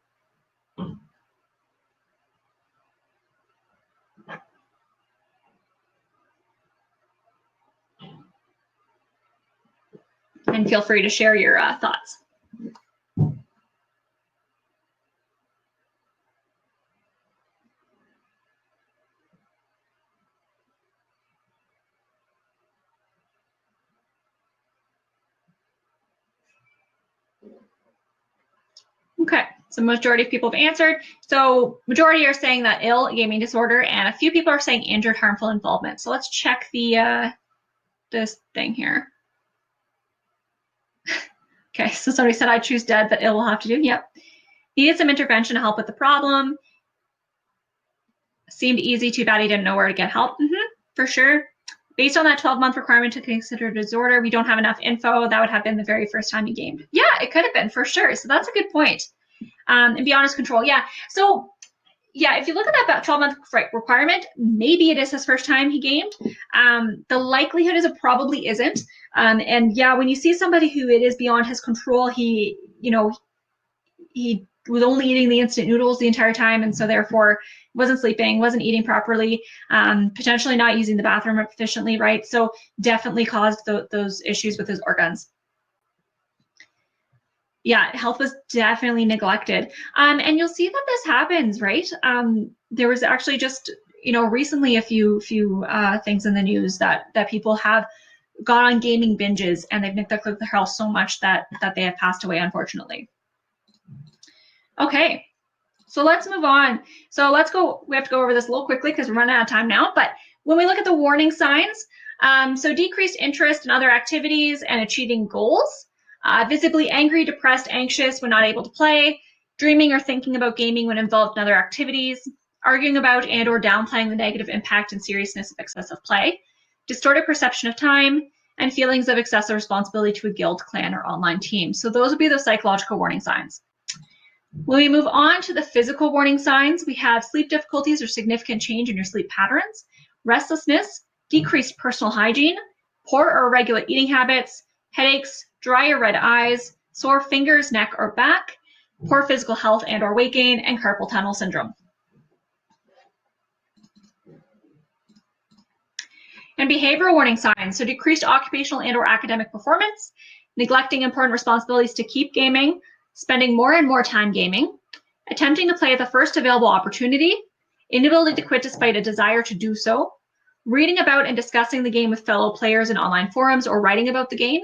And feel free to share your thoughts. Okay, so majority of people have answered. So majority are saying that ill, gaming disorder, and a few people are saying injured, harmful involvement. So let's check the this thing here. Okay, so somebody said I choose dead, but ill will have to do. Yep. Needed some intervention to help with the problem. Seemed easy, too bad he didn't know where to get help. For sure. Based on that 12-month requirement to consider disorder, we don't have enough info. That would have been the very first time he gamed. Yeah, it could have been, for sure. So that's a good point. And beyond his control, yeah. So yeah, if you look at that 12-month requirement, maybe it is his first time he gamed. The likelihood is it probably isn't. And yeah, when you see somebody who it is beyond his control, he was only eating the instant noodles the entire time, and so therefore wasn't sleeping, wasn't eating properly, potentially not using the bathroom efficiently, right? So definitely caused those issues with his organs. Yeah, health was definitely neglected. And you'll see that this happens, right? There was actually just, recently a few things in the news that people have gone on gaming binges and they've neglected their health so much that they have passed away, unfortunately. Okay, so let's move on. So we have to go over this a little quickly because we're running out of time now. But when we look at the warning signs, so decreased interest in other activities and achieving goals, visibly angry, depressed, anxious when not able to play, dreaming or thinking about gaming when involved in other activities, arguing about and or downplaying the negative impact and seriousness of excessive play, distorted perception of time, and feelings of excessive responsibility to a guild, clan, or online team. So those would be the psychological warning signs. When we move on to the physical warning signs, we have sleep difficulties or significant change in your sleep patterns, restlessness, decreased personal hygiene, poor or irregular eating habits, headaches, dry or red eyes, sore fingers, neck, or back, poor physical health and or weight gain, and carpal tunnel syndrome. And behavioral warning signs, so decreased occupational and or academic performance, neglecting important responsibilities to keep gaming, spending more and more time gaming, attempting to play at the first available opportunity, inability to quit despite a desire to do so, reading about and discussing the game with fellow players in online forums or writing about the game,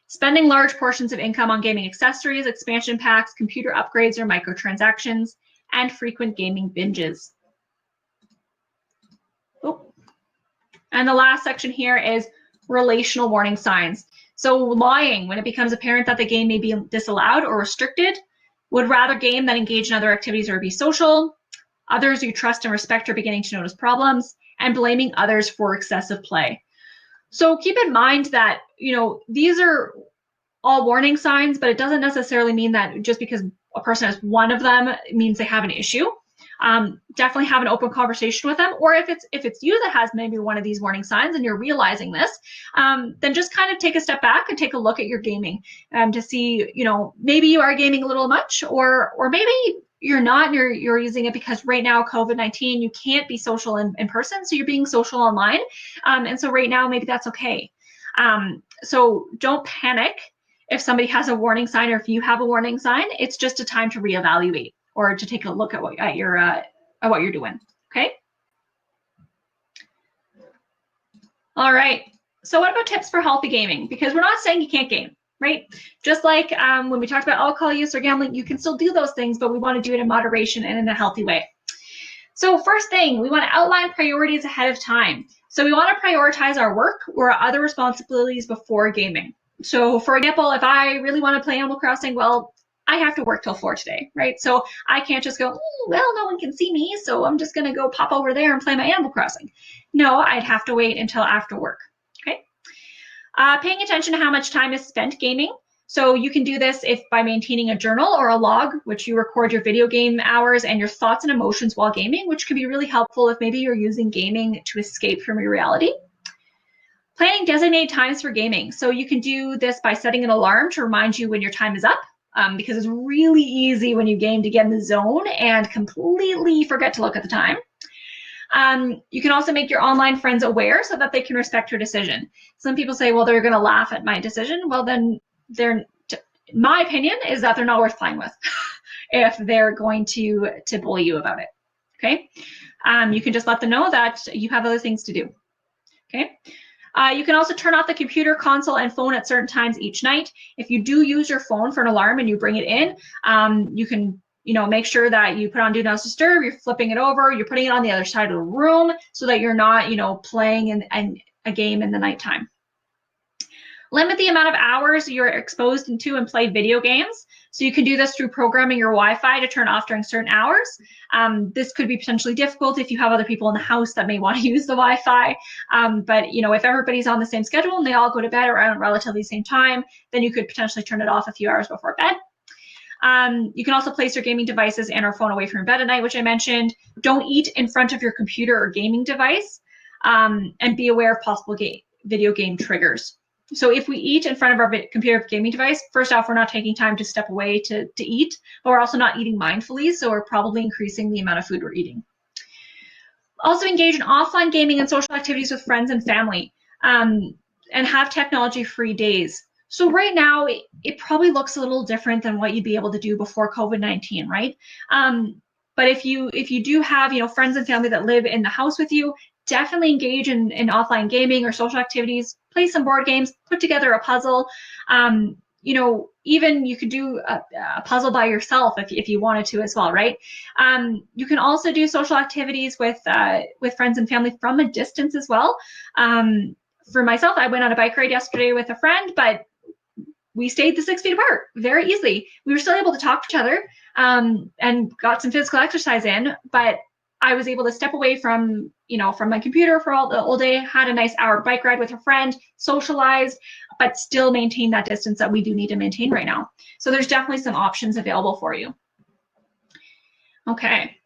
spending large portions of income on gaming accessories, expansion packs, computer upgrades, or microtransactions, and frequent gaming binges. Oh. And the last section here is relational warning signs. So lying when it becomes apparent that the game may be disallowed or restricted, would rather game than engage in other activities or be social, others you trust and respect are beginning to notice problems, and blaming others for excessive play. So keep in mind that, these are all warning signs, but it doesn't necessarily mean that just because a person has one of them, it means they have an issue. Definitely have an open conversation with them, or if it's you that has maybe one of these warning signs and you're realizing this, then just kind of take a step back and take a look at your gaming to see, maybe you are gaming a little much, or maybe you're not, and you're using it because right now COVID-19 you can't be social in person, so you're being social online, and so right now maybe that's okay. So don't panic if somebody has a warning sign, or if you have a warning sign. It's just a time to reevaluate or to take a look at what you're doing. Okay. All right. So what about tips for healthy gaming? Because we're not saying you can't game, right? Just like when we talked about alcohol use or gambling, you can still do those things, but we want to do it in moderation and in a healthy way. So first thing, we want to outline priorities ahead of time. So we want to prioritize our work or other responsibilities before gaming. So for example, if I really want to play Animal Crossing, well, I have to work till 4 today, right? So I can't just go, well, no one can see me, so I'm just going to go pop over there and play my Animal Crossing. No, I'd have to wait until after work, okay? Paying attention to how much time is spent gaming. So you can do this by maintaining a journal or a log, which you record your video game hours and your thoughts and emotions while gaming, which can be really helpful if maybe you're using gaming to escape from your reality. Planning designated times for gaming. So you can do this by setting an alarm to remind you when your time is up. Because it's really easy when you game to get in the zone and completely forget to look at the time. You can also make your online friends aware so that they can respect your decision. Some people say, well, they're going to laugh at my decision. Well, then my opinion is that they're not worth playing with if they're going to bully you about it. Okay. You can just let them know that you have other things to do. Okay. You can also turn off the computer, console, and phone at certain times each night. If you do use your phone for an alarm and you bring it in, you can make sure that you put on Do Not Disturb, you're flipping it over, you're putting it on the other side of the room so that you're not, playing in a game in the nighttime. Limit the amount of hours you're exposed to and play video games. So you can do this through programming your Wi-Fi to turn off during certain hours. This could be potentially difficult if you have other people in the house that may want to use the Wi-Fi. But if everybody's on the same schedule and they all go to bed around relatively the same time, then you could potentially turn it off a few hours before bed. You can also place your gaming devices and or phone away from your bed at night, which I mentioned. Don't eat in front of your computer or gaming device, and be aware of possible video game triggers. So if we eat in front of our computer gaming device, first off, we're not taking time to step away to eat, but we're also not eating mindfully, so we're probably increasing the amount of food we're eating. Also engage in offline gaming and social activities with friends and family, and have technology-free days. So right now, it probably looks a little different than what you'd be able to do before COVID-19, right? But if you do have friends and family that live in the house with you, definitely engage in offline gaming or social activities. Play some board games. Put together a puzzle. Even you could do a puzzle by yourself if you wanted to as well, right? You can also do social activities with friends and family from a distance as well. For myself, I went on a bike ride yesterday with a friend, but we stayed the 6 feet apart very easily. We were still able to talk to each other and got some physical exercise in, but I was able to step away from my computer for all day, had a nice hour bike ride with a friend, socialized, but still maintain that distance that we do need to maintain right now. So there's definitely some options available for you. Okay.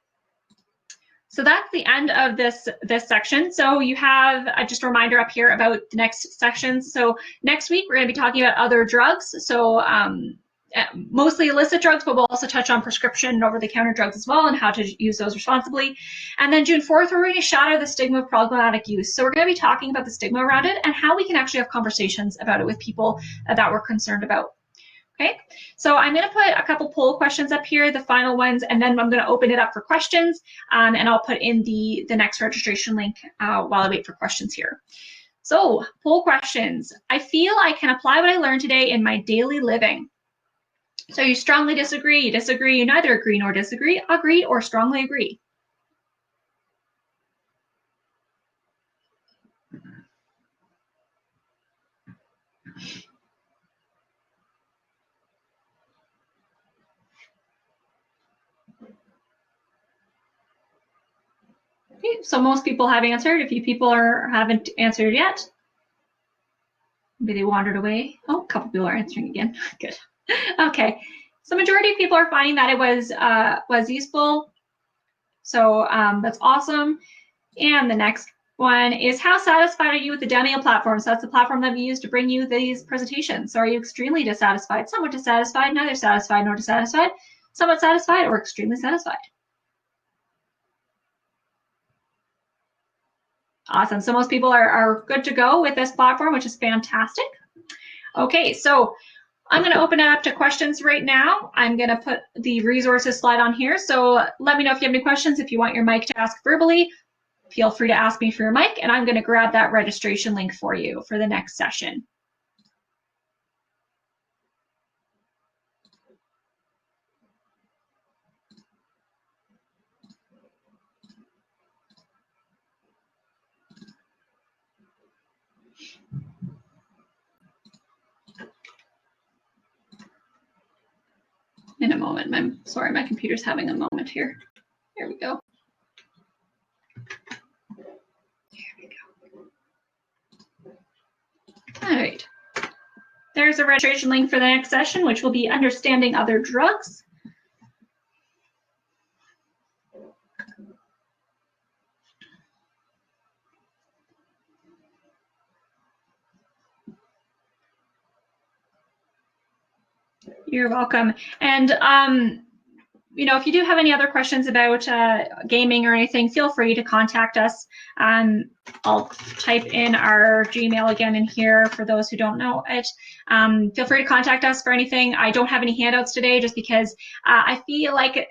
So that's the end of this section. So you have just a reminder up here about the next section. So next week, we're going to be talking about other drugs. So mostly illicit drugs, but we'll also touch on prescription and over-the-counter drugs as well and how to use those responsibly. And then June 4th, we're going to shatter the stigma of problematic use. So we're going to be talking about the stigma around it and how we can actually have conversations about it with people that we're concerned about. Okay, so I'm going to put a couple poll questions up here, the final ones, and then I'm going to open it up for questions, and I'll put in the next registration link while I wait for questions here. So, poll questions. I feel I can apply what I learned today in my daily living. So you strongly disagree, you disagree, you neither agree nor disagree, agree, or strongly agree. Okay, so most people have answered. A few people haven't answered yet. Maybe they wandered away. Oh, a couple people are answering again. Good. Okay, so majority of people are finding that it was useful. So that's awesome. And the next one is, how satisfied are you with the Demio platform? So that's the platform that we use to bring you these presentations. So are you extremely dissatisfied, somewhat dissatisfied, neither satisfied nor dissatisfied, somewhat satisfied, or extremely satisfied? Awesome. So most people are good to go with this platform, which is fantastic. Okay, so I'm going to open it up to questions right now. I'm going to put the resources slide on here. So let me know if you have any questions. If you want your mic to ask verbally, feel free to ask me for your mic, and I'm going to grab that registration link for you for the next session. In a moment. Sorry, my computer's having a moment here. There we go. There we go. All right. There's a registration link for the next session, which will be Understanding Other Drugs. You're welcome. And if you do have any other questions about gaming or anything, feel free to contact us. I'll type in our Gmail again in here for those who don't know it. Feel free to contact us for anything. I don't have any handouts today just because I feel like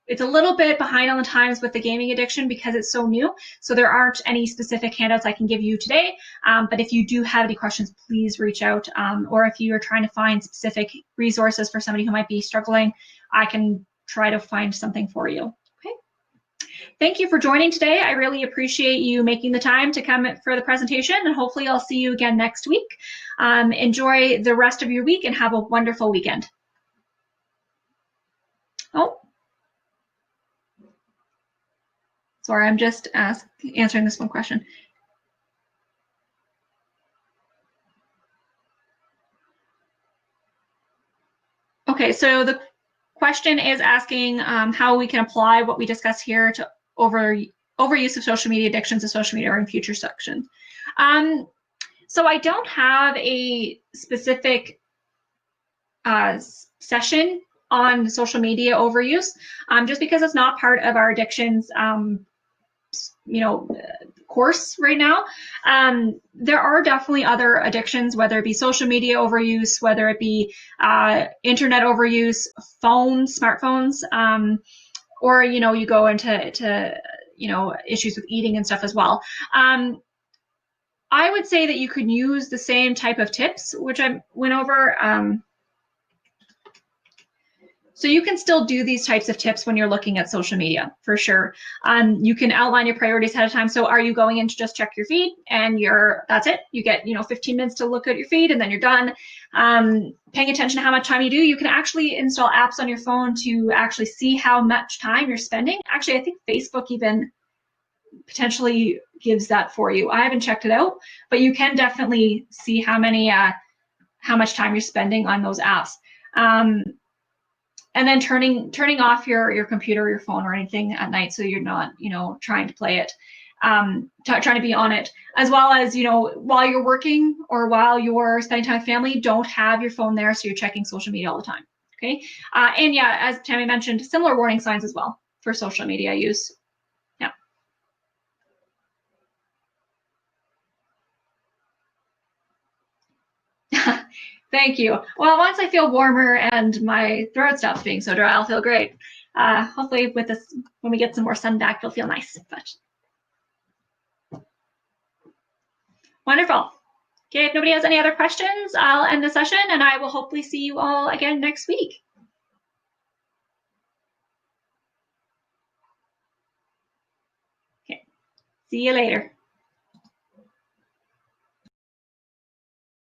it's a little bit behind on the times with the gaming addiction because it's so new. So there aren't any specific handouts I can give you today. But if you do have any questions, please reach out. Or if you are trying to find specific resources for somebody who might be struggling, I can try to find something for you. Okay. Thank you for joining today. I really appreciate you making the time to come for the presentation, and hopefully I'll see you again next week. Enjoy the rest of your week and have a wonderful weekend. Oh. Sorry, I'm just answering this one question. Okay, so the question is asking how we can apply what we discuss here to overuse of social media, addictions of social media, or in future sections. So I don't have a specific session on social media overuse, just because it's not part of our addictions course right now. There are definitely other addictions, whether it be social media overuse, whether it be internet overuse, smartphones, or you go into issues with eating and stuff as well. I would say that you could use the same type of tips which I went over. So you can still do these types of tips when you're looking at social media, for sure. You can outline your priorities ahead of time. So are you going in to just check your feed and that's it? You get 15 minutes to look at your feed and then you're done. Paying attention to how much time you do. You can actually install apps on your phone to actually see how much time you're spending. Actually, I think Facebook even potentially gives that for you. I haven't checked it out, but you can definitely see how much time you're spending on those apps. And then turning off your computer or your phone or anything at night so you're not, trying to play it, trying to be on it. As well as, while you're working or while you're spending time with family, don't have your phone there so you're checking social media all the time, okay? And yeah, as Tammy mentioned, similar warning signs as well for social media use. Yeah. Thank you. Well, once I feel warmer and my throat stops being so dry, I'll feel great. Hopefully with this, when we get some more sun back, it'll feel nice. But wonderful. Okay, if nobody has any other questions, I'll end the session and I will hopefully see you all again next week. Okay, see you later.